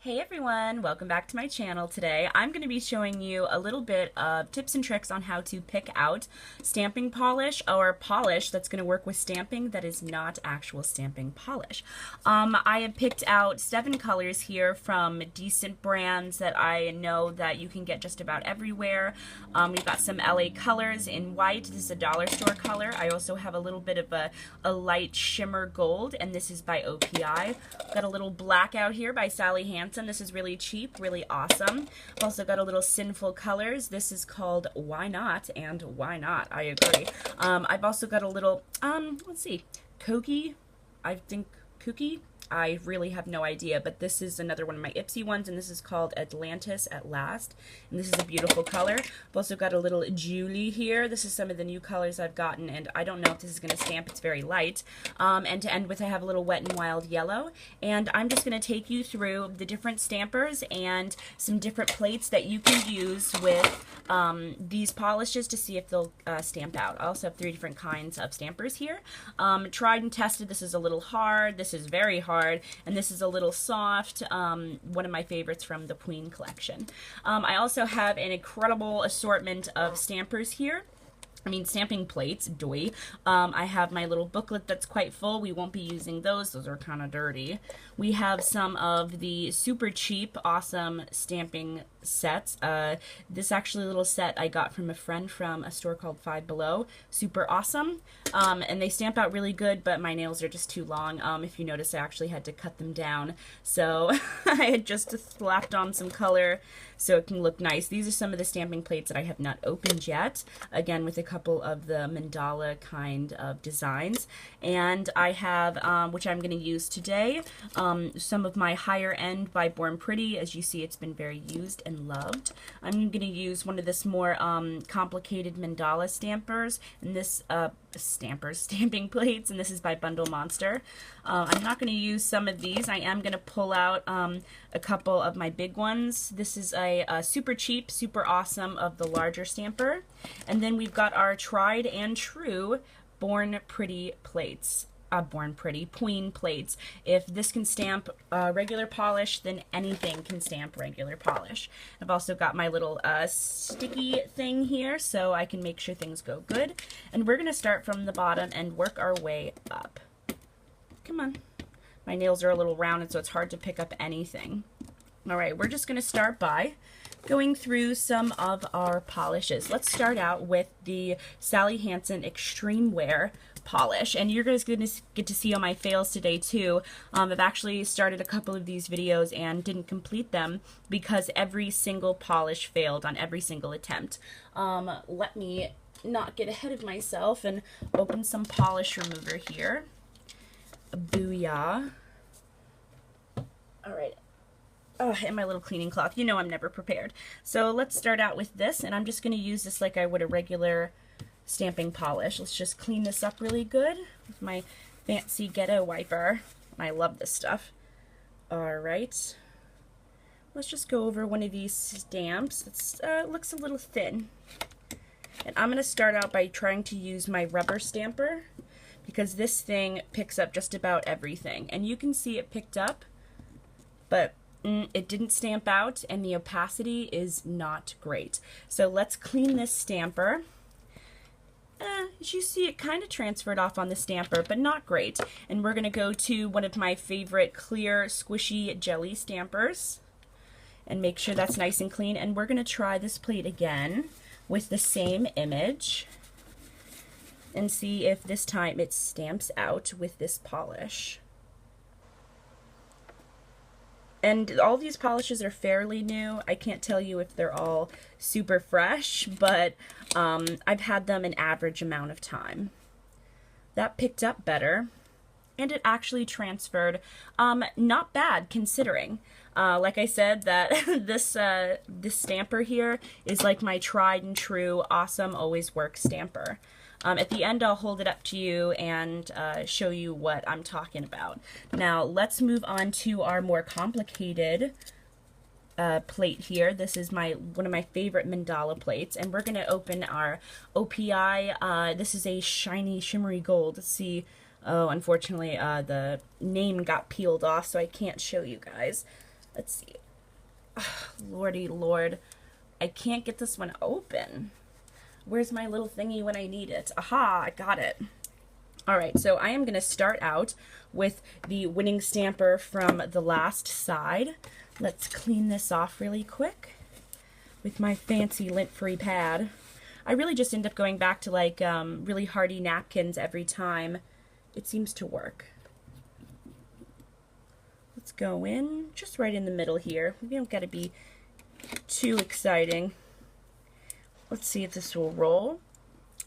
Hey everyone, welcome back to my channel. Today I'm going to be showing you a little bit of tips and tricks on how to pick out stamping polish or polish that's going to work with stamping that is not actual stamping polish. I have picked out 7 colors here from decent brands that I know that you can get just about everywhere. We've got some LA Colors in white. This is a dollar store color. I also have a little bit of a light shimmer gold, and this is by OPI. Got a little black out here by Sally Hansen. This is really cheap, really awesome. I've also got a little Sinful Colors. This is called Why Not, and why not? I agree. I've also got a little, let's see, Koki, I think Cookie. I really have no idea, but this is another one of my Ipsy ones, and this is called Atlantis at Last, and this is a beautiful color. I've also got a little Julie here. This is some of the new colors I've gotten, and I don't know if this is going to stamp. It's very light. And to end with, I have a little Wet n Wild Yellow, and I'm just going to take you through the different stampers and some different plates that you can use with these polishes to see if they'll stamp out. I also have 3 different kinds of stampers here. Tried and tested. This is a little hard. This is very hard. And this is a little soft, one of my favorites from the Queen collection. I also have an incredible assortment of stampers here. Stamping plates, doy. I have my little booklet that's quite full. We won't be using those. Those are kind of dirty. We have some of the super cheap, awesome stamping sets. This actually little set I got from a friend from a store called Five Below. Super awesome. And they stamp out really good, but my nails are just too long. If you notice, I actually had to cut them down. So I had just slapped on some color so it can look nice. These are some of the stamping plates that I have not opened yet. Again, with a couple of the mandala kind of designs. And I have, which I'm going to use today, some of my higher end by Born Pretty. As you see, it's been very used and loved. I'm going to use one of this more complicated mandala stampers, and this stamping plates, and this is by Bundle Monster. I'm not going to use some of these. I am going to pull out a couple of my big ones. This is a super cheap, super awesome of the larger stamper. And then we've got our tried and true Born Pretty plates. Queen plates. If this can stamp regular polish, then anything can stamp regular polish. I've also got my little sticky thing here so I can make sure things go good. And we're going to start from the bottom and work our way up. Come on. My nails are a little rounded, so it's hard to pick up anything. Alright, we're just going to start by going through some of our polishes. Let's start out with the Sally Hansen Extreme Wear polish, and you're guys going to get to see all my fails today too. I've actually started a couple of these videos and didn't complete them because every single polish failed on every single attempt. Let me not get ahead of myself and open some polish remover here. Booyah. Alright. Oh, and my little cleaning cloth. You know I'm never prepared. So let's start out with this, and I'm just going to use this like I would a regular stamping polish. Let's just clean this up really good with my fancy ghetto wiper. I love this stuff. Alright. Let's just go over one of these stamps. It looks a little thin. And I'm going to start out by trying to use my rubber stamper because this thing picks up just about everything. And you can see it picked up, but it didn't stamp out, and the opacity is not great. So let's clean this stamper. As you see, it kind of transferred off on the stamper, but not great. And we're going to go to one of my favorite clear, squishy jelly stampers and make sure that's nice and clean. And we're going to try this plate again with the same image and see if this time it stamps out with this polish. And all these polishes are fairly new. I can't tell you if they're all super fresh, but I've had them an average amount of time. That picked up better, and it actually transferred not bad considering. Like I said, that this stamper here is like my tried and true, awesome, always work stamper. At the end, I'll hold it up to you and show you what I'm talking about. Now, let's move on to our more complicated plate here. This is one of my favorite mandala plates, and we're going to open our OPI. This is a shiny, shimmery gold. Let's see. Oh, unfortunately, the name got peeled off, so I can't show you guys. Let's see. Lordy Lord. I can't get this one open. Where's my little thingy when I need it? Aha, I got it. All right, so I am going to start out with the winning stamper from the last side. Let's clean this off really quick with my fancy lint-free pad. I really just end up going back to like really hardy napkins every time. It seems to work. Let's go in just right in the middle here. We don't got to be too exciting. Let's see if this will roll.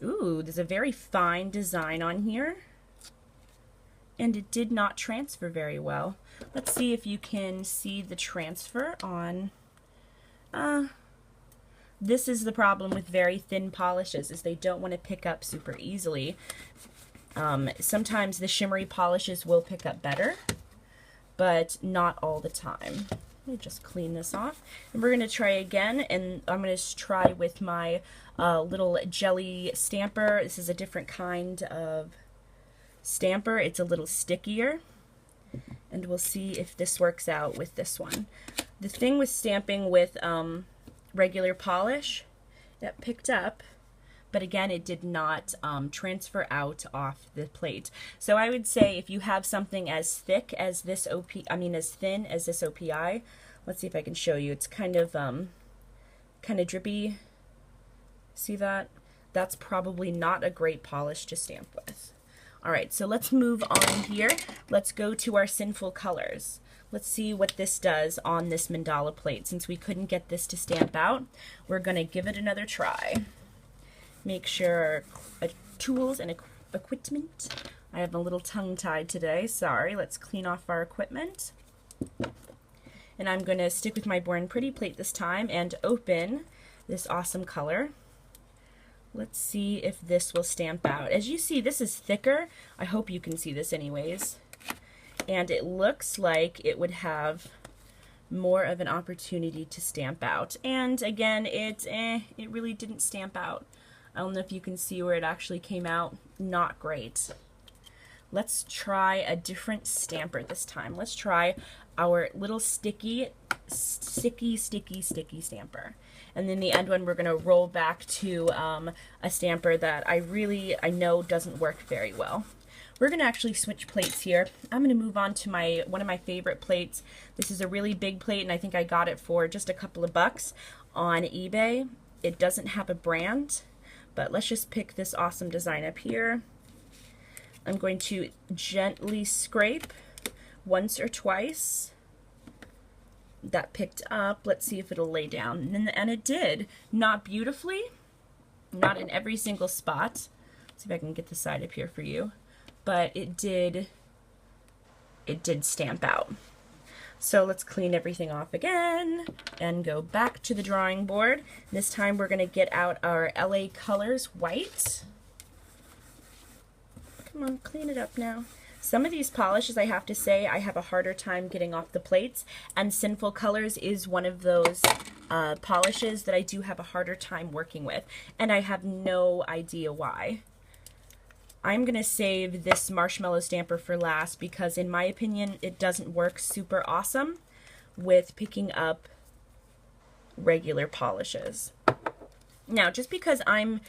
Ooh, there's a very fine design on here. And it did not transfer very well. Let's see if you can see the transfer on... This is the problem with very thin polishes, is they don't want to pick up super easily. Sometimes the shimmery polishes will pick up better, but not all the time. Let me just clean this off. And we're going to try again, and I'm going to try with my little jelly stamper. This is a different kind of stamper. It's a little stickier, and we'll see if this works out with this one. The thing with stamping with regular polish, that picked up, but again it did not transfer out off the plate. So I would say if you have something as thick as this as thin as this OPI, let's see if I can show you. It's kind of drippy. See that? That's probably not a great polish to stamp with. All right, so let's move on here. Let's go to our Sinful Colors. Let's see what this does on this mandala plate. Since we couldn't get this to stamp out, we're going to give it another try. Make sure our tools and equipment. I have a little tongue-tied today. Sorry. Let's clean off our equipment. And I'm going to stick with my Born Pretty plate this time and open this awesome color. Let's see if this will stamp out. As you see, this is thicker. I hope you can see this anyways. And it looks like it would have more of an opportunity to stamp out. And again, it really didn't stamp out. I don't know if you can see where it actually came out. Not great. Let's try a different stamper this time. Let's try our little sticky stamper. And then the end one, we're going to roll back to a stamper that I know doesn't work very well. We're going to actually switch plates here. I'm going to move on to one of my favorite plates. This is a really big plate, and I think I got it for just a couple of bucks on eBay. It doesn't have a brand, but let's just pick this awesome design up here. I'm going to gently scrape once or twice. That picked up. Let's see if it'll lay down. And it did. Not beautifully. Not in every single spot. Let's see if I can get the side up here for you. But it did stamp out. So let's clean everything off again and go back to the drawing board. This time we're going to get out our LA Colors white. Come on, clean it up now. Some of these polishes, I have to say, I have a harder time getting off the plates, and Sinful Colors is one of those polishes that I do have a harder time working with, and I have no idea why. I'm going to save this marshmallow stamper for last because, in my opinion, it doesn't work super awesome with picking up regular polishes. Now, just because I'm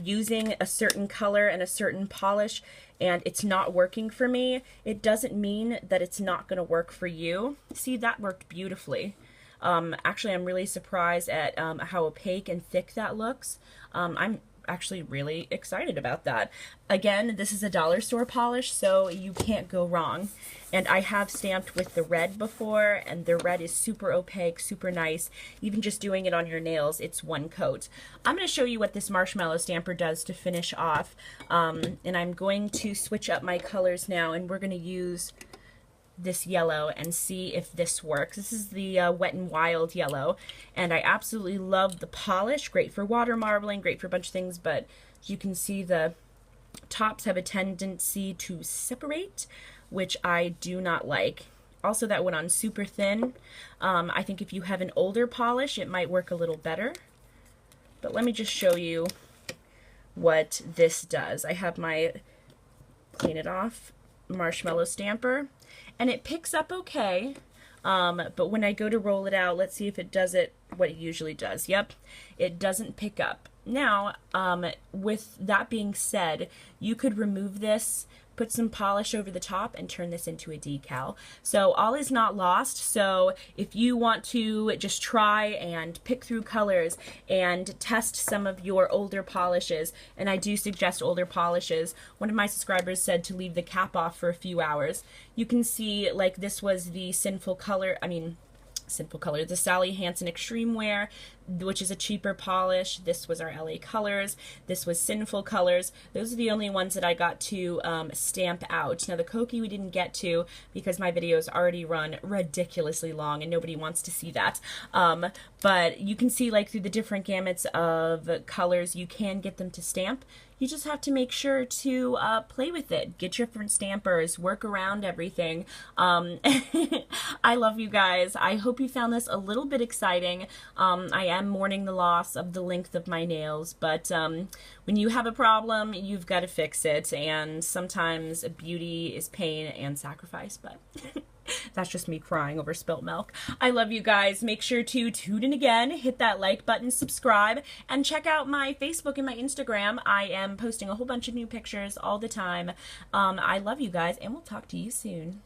using a certain color and a certain polish and it's not working for me, it doesn't mean that it's not going to work for you. See, that worked beautifully. Actually, I'm really surprised at how opaque and thick that looks. I'm actually really excited about that. Again, this is a dollar store polish, so you can't go wrong. And I have stamped with the red before, and the red is super opaque, super nice. Even just doing it on your nails, it's one coat. I'm going to show you what this marshmallow stamper does to finish off. And I'm going to switch up my colors now, and we're going to use this yellow and see if this works. This is the Wet n Wild yellow, and I absolutely love the polish. Great for water marbling, great for a bunch of things, but you can see the tops have a tendency to separate, which I do not like. Also, that went on super thin. I think if you have an older polish, it might work a little better. But let me just show you what this does. I have my clean it off marshmallow stamper, and it picks up okay. But when I go to roll it out, let's see if it does it what it usually does. Yep, it doesn't pick up. Now, with that being said, you could remove this, put some polish over the top, and turn this into a decal. So all is not lost. So if you want to just try and pick through colors and test some of your older polishes, and I do suggest older polishes, one of my subscribers said to leave the cap off for a few hours. You can see, like, this was the Sinful Color, the Sally Hansen Extreme Wear, which is a cheaper polish. This was our LA Colors. This was Sinful Colors. Those are the only ones that I got to stamp out. Now the Koki we didn't get to because my videos already run ridiculously long and nobody wants to see that. But you can see, like, through the different gamuts of colors, you can get them to stamp. You just have to make sure to play with it. Get your different stampers, work around everything. I love you guys. I hope you found this a little bit exciting. I am mourning the loss of the length of my nails, but when you have a problem, you've got to fix it. And sometimes beauty is pain and sacrifice, but that's just me crying over spilt milk. I love you guys. Make sure to tune in again, hit that like button, subscribe, and check out my Facebook and my Instagram. I am posting a whole bunch of new pictures all the time. I love you guys, and we'll talk to you soon.